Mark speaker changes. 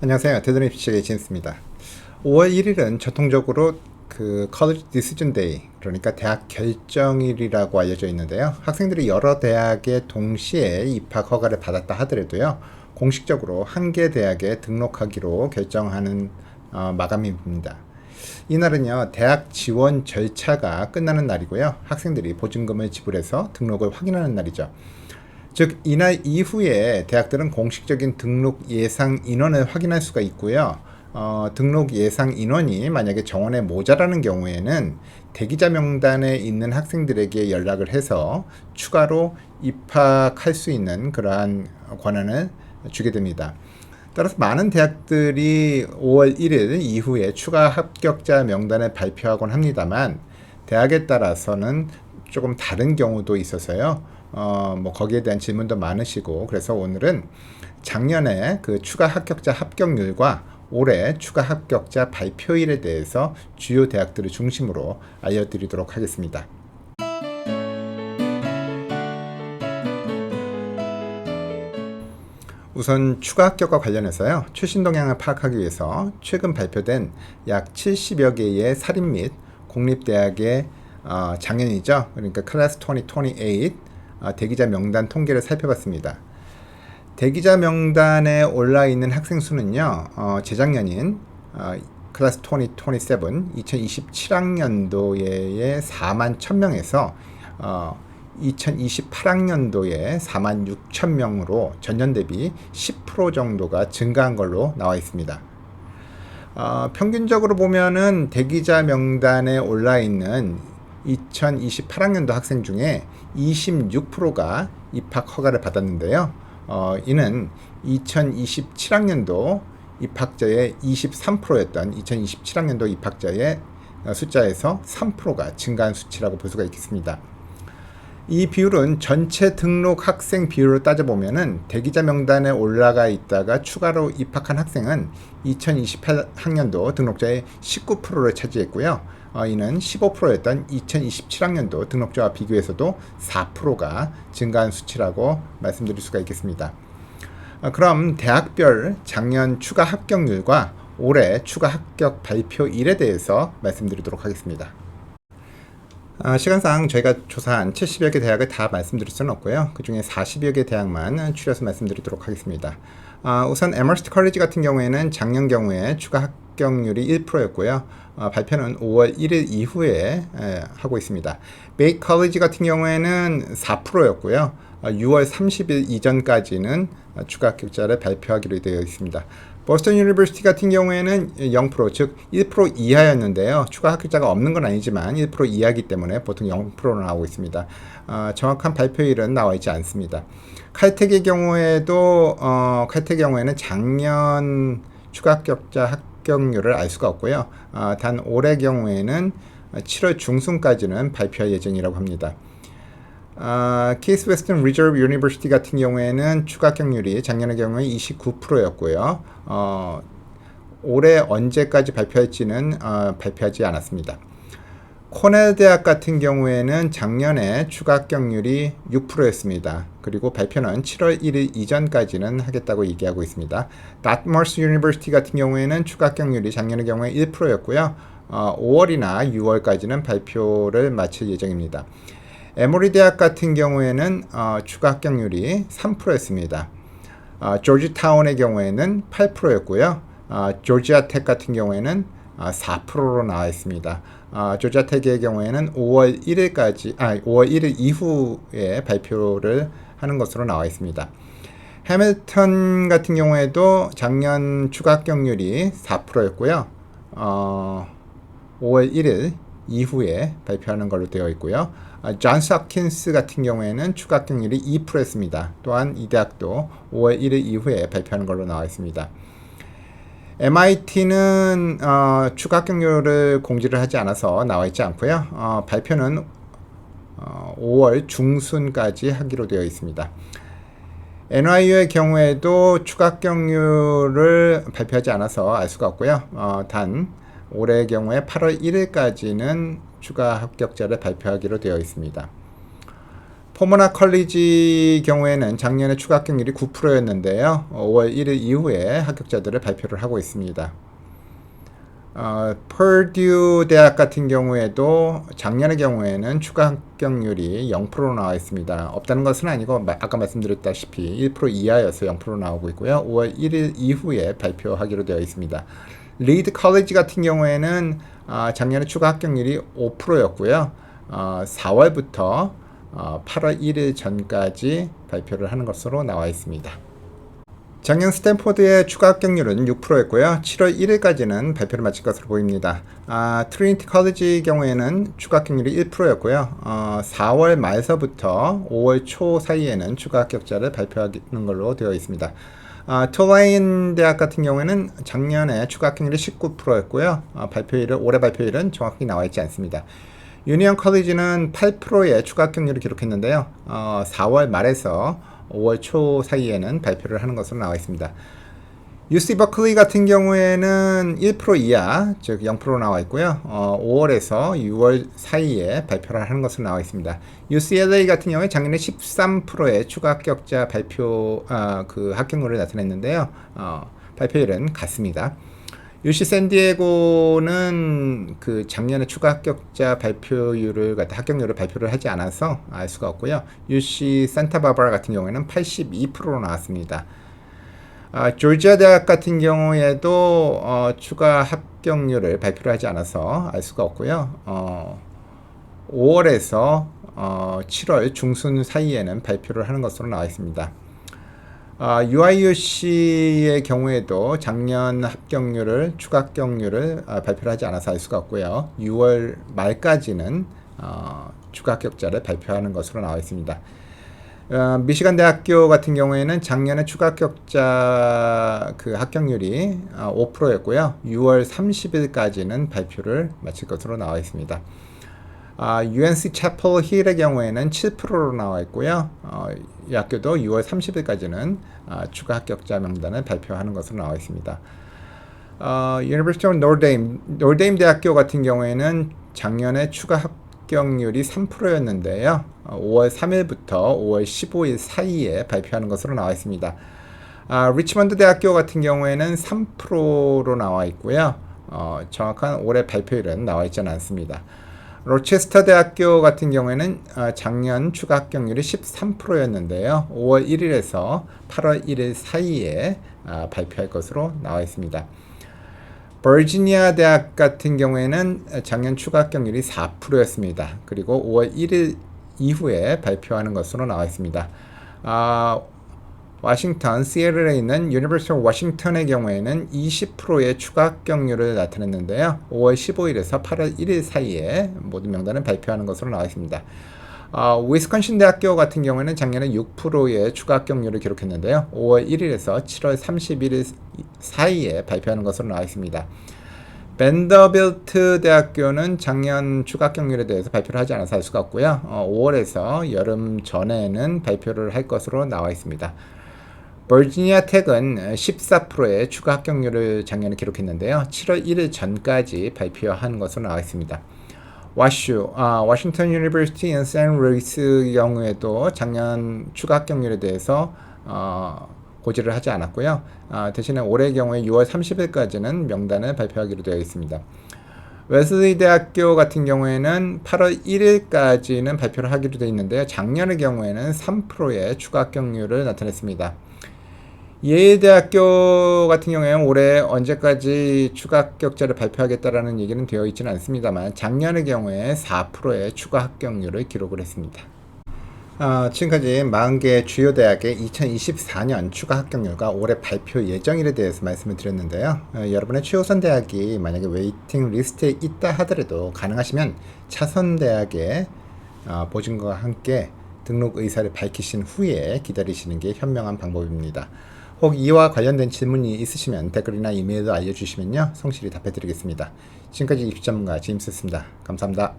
Speaker 1: 안녕하세요. 대전의 피치의 제임스입니다. 5월 1일은 전통적으로 그 College Decision Day, 그러니까 대학 결정일이라고 알려져 있는데요. 학생들이 여러 대학에 동시에 입학 허가를 받았다 하더라도요. 공식적으로 한 개 대학에 등록하기로 결정하는 마감일입니다. 이날은요, 대학 지원 절차가 끝나는 날이고요. 학생들이 보증금을 지불해서 등록을 확인하는 날이죠. 즉 이날 이후에 대학들은 공식적인 등록 예상 인원을 확인할 수가 있고요. 등록 예상 인원이 만약에 정원에 모자라는 경우에는 대기자 명단에 있는 학생들에게 연락을 해서 추가로 입학할 수 있는 그러한 권한을 주게 됩니다. 따라서 많은 대학들이 5월 1일 이후에 추가 합격자 명단을 발표하곤 합니다만 대학에 따라서는 조금 다른 경우도 있어서요. 거기에 대한 질문도 많으시고, 그래서 오늘은 작년에 그 추가 합격자 합격률과 올해 추가 합격자 발표일에 대해서 주요 대학들을 중심으로 알려드리도록 하겠습니다. 우선 추가 합격과 관련해서요. 최신 동향을 파악하기 위해서 최근 발표된 약 70여 개의 사립 및 공립대학의 작년이죠. 그러니까 클래스 2028 대기자 명단 통계를 살펴봤습니다. 대기자 명단에 올라있는 학생 수는요. 재작년인 클래스 2027 2027학년도에 4만 1000명에서 2028학년도에 4만 6천명으로 전년 대비 10% 정도가 증가한 걸로 나와 있습니다. 평균적으로 보면은 대기자 명단에 올라 있는 2028학년도 학생 중에 26%가 입학 허가를 받았는데요. 이는 2027학년도 입학자의 23%였던 2027학년도 입학자의 숫자에서 3%가 증가한 수치라고 볼 수가 있겠습니다. 이 비율은 전체 등록 학생 비율로 따져보면은 대기자 명단에 올라가 있다가 추가로 입학한 학생은 2028학년도 등록자의 19%를 차지했고요. 이는 15%였던 2027학년도 등록자와 비교해서도 4%가 증가한 수치라고 말씀드릴 수가 있겠습니다. 그럼 대학별 작년 추가 합격률과 올해 추가 합격 발표일에 대해서 말씀드리도록 하겠습니다. 시간상 저희가 조사한 70여 개 대학을 다 말씀드릴 수는 없고요. 그 중에 40여 개 대학만 추려서 말씀드리도록 하겠습니다. 우선 에머스트 컬리지 같은 경우에는 작년 경우에 추가 합격률이 1%였고요. 발표는 5월 1일 이후에 하고 있습니다. 베이 컬리지 같은 경우에는 4%였고요. 6월 30일 이전까지는 추가 합격자를 발표하기로 되어 있습니다. 보스턴 유니버시티 같은 경우에는 0%, 즉 1% 이하였는데요. 추가 합격자가 없는 건 아니지만 1% 이하이기 때문에 보통 0%로 나오고 있습니다. 정확한 발표일은 나와 있지 않습니다. 칼텍의 경우에도 칼텍의 경우에는 작년 추가 합격자 합격률을 알 수가 없고요. 단 올해 경우에는 7월 중순까지는 발표할 예정이라고 합니다. 케이스 웨스턴 리저브 유니버시티 같은 경우에는 추가 합격률이 작년의 경우에 29%였고요. 올해 언제까지 발표할지는 발표하지 않았습니다. 코넬 대학 같은 경우에는 작년에 추가 합격률이 6%였습니다. 그리고 발표는 7월 1일 이전까지는 하겠다고 얘기하고 있습니다. 다트머스 유니버시티 같은 경우에는 추가 합격률이 작년의 경우에 1%였고요. 5월이나 6월까지는 발표를 마칠 예정입니다. 에모리 대학 같은 경우에는 추가 합격률이 3%였습니다. 조지타운의 경우에는 8%였고요. 조지아 텍 같은 경우에는 4%로 나와 있습니다. 조지아 텍의 경우에는 5월 1일 이후에 발표를 하는 것으로 나와 있습니다. 해밀턴 같은 경우에도 작년 추가 합격률이 4%였고요. 5월 1일 이후에 발표하는 걸로 되어 있고요. 존스 홉킨스 같은 경우에는 추가 합격률이 2%였습니다. 또한 이 대학도 5월 1일 이후에 발표하는 걸로 나와 있습니다. MIT는 추가 합격률을 공지를 하지 않아서 나와 있지 않고요. 발표는 5월 중순까지 하기로 되어 있습니다. NYU의 경우에도 추가 합격률을 발표하지 않아서 알 수가 없고요. 단 올해의 경우에 8월 1일까지는 추가 합격자를 발표하기로 되어 있습니다. 포모나 컬리지 경우에는 작년에 추가 합격률이 9%였는데요. 5월 1일 이후에 합격자들을 발표를 하고 있습니다. 퍼듀 대학 같은 경우에도 작년의 경우에는 추가 합격률이 0% 나와 있습니다. 없다는 것은 아니고 아까 말씀드렸다시피 1% 이하여서 0% 나오고 있고요. 5월 1일 이후에 발표하기로 되어 있습니다. 리드 컬리지 같은 경우에는 작년에 추가 합격률이 5%였고요. 4월부터 8월 1일 전까지 발표를 하는 것으로 나와 있습니다. 작년 스탠포드의 추가 합격률은 6%였고요. 7월 1일까지는 발표를 마칠 것으로 보입니다. 트리니티 컬리지 경우에는 추가 합격률이 1%였고요. 4월 말서부터 5월 초 사이에는 추가 합격자를 발표하는 걸로 되어 있습니다. 툴레인 대학 같은 경우에는 작년에 추가 합격률이 19%였고요. 올해 발표일은 정확히 나와 있지 않습니다. 유니언 컬리지는 8%의 추가 합격률을 기록했는데요. 4월 말에서 5월 초 사이에는 발표를 하는 것으로 나와 있습니다. UC 버클리 같은 경우에는 1% 이하, 즉 0% 나와 있고요. 5월에서 6월 사이에 발표를 하는 것으로 나와 있습니다. UCLA 같은 경우에 작년에 13%의 추가 합격자 발표 그 합격률을 나타냈는데요. 발표일은 같습니다. UC 샌디에고는 그 작년에 추가 합격자 합격률을 발표를 하지 않아서 알 수가 없고요. UC 산타바바라 같은 경우에는 82%로 나왔습니다. 조지아 대학 같은 경우에도 추가 합격률을 발표를 하지 않아서 알 수가 없고요. 5월에서 7월 중순 사이에는 발표를 하는 것으로 나와 있습니다. UIUC의 경우에도 작년 추가 합격률을 발표를 하지 않아서 알 수가 없고요. 6월 말까지는 추가 합격자를 발표하는 것으로 나와 있습니다. 미시간 대학교 같은 경우에는 작년에 추가 합격자 그 합격률이 5%였고요. 6월 30일까지는 발표를 마칠 것으로 나와 있습니다. UNC 채플 힐의 경우에는 7%로 나와 있고요. 이 학교도 6월 30일까지는 추가 합격자 명단을 발표하는 것으로 나와 있습니다. University of 노르데임 대학교 같은 경우에는 작년에 추가 합격률이 3%였는데요. 5월 3일부터 5월 15일 사이에 발표하는 것으로 나와 있습니다. 리치먼드 대학교 같은 경우에는 3%로 나와 있고요. 정확한 올해 발표일은 나와 있지는 않습니다. 로체스터 대학교 같은 경우에는 작년 추가 합격률이 13%였는데요. 5월 1일에서 8월 1일 사이에 발표할 것으로 나와 있습니다. 버지니아 대학 같은 경우에는 작년 추가 합격률이 4%였습니다. 그리고 5월 1일 이후에 발표하는 것으로 나와 있습니다. 워싱턴, 시애틀에 있는 유니버시티 오브 워싱턴의 경우에는 20%의 추가 합격률을 나타냈는데요. 5월 15일에서 8월 1일 사이에 모든 명단을 발표하는 것으로 나와 있습니다. 위스콘신 대학교 같은 경우에는 작년에 6%의 추가 합격률을 기록했는데요. 5월 1일에서 7월 31일 사이에 발표하는 것으로 나와 있습니다. 밴더빌트 대학교는 작년 추가 합격률에 대해서 발표를 하지 않아서 알 수가 없고요. 5월에서 여름 전에는 발표를 할 것으로 나와 있습니다. 버지니아 텍은 14%의 추가 합격률을 작년에 기록했는데요. 7월 1일 전까지 발표한 것으로 나와 있습니다. 워싱턴 유니버시티 인 샌루이스 경우에도 작년 추가 합격률에 대해서 고지를 하지 않았고요. 대신에 올해 경우에 6월 30일까지는 명단을 발표하기로 되어 있습니다. 웨슬리 대학교 같은 경우에는 8월 1일까지는 발표를 하기로 되어 있는데요. 작년의 경우에는 3%의 추가 합격률을 나타냈습니다. 예일 대학교 같은 경우에는 올해 언제까지 추가 합격자를 발표하겠다라는 얘기는 되어 있지는 않습니다만 작년의 경우에 4%의 추가 합격률을 기록을 했습니다. 지금까지 40개 주요 대학의 2024년 추가 합격률과 올해 발표 예정일에 대해서 말씀을 드렸는데요. 여러분의 최우선 대학이 만약에 웨이팅 리스트에 있다 하더라도 가능하시면 차선 대학의 보증과 함께 등록 의사를 밝히신 후에 기다리시는 게 현명한 방법입니다. 혹 이와 관련된 질문이 있으시면 댓글이나 이메일로 알려주시면요 성실히 답해드리겠습니다. 지금까지 입시전문가 제임스였습니다. 감사합니다.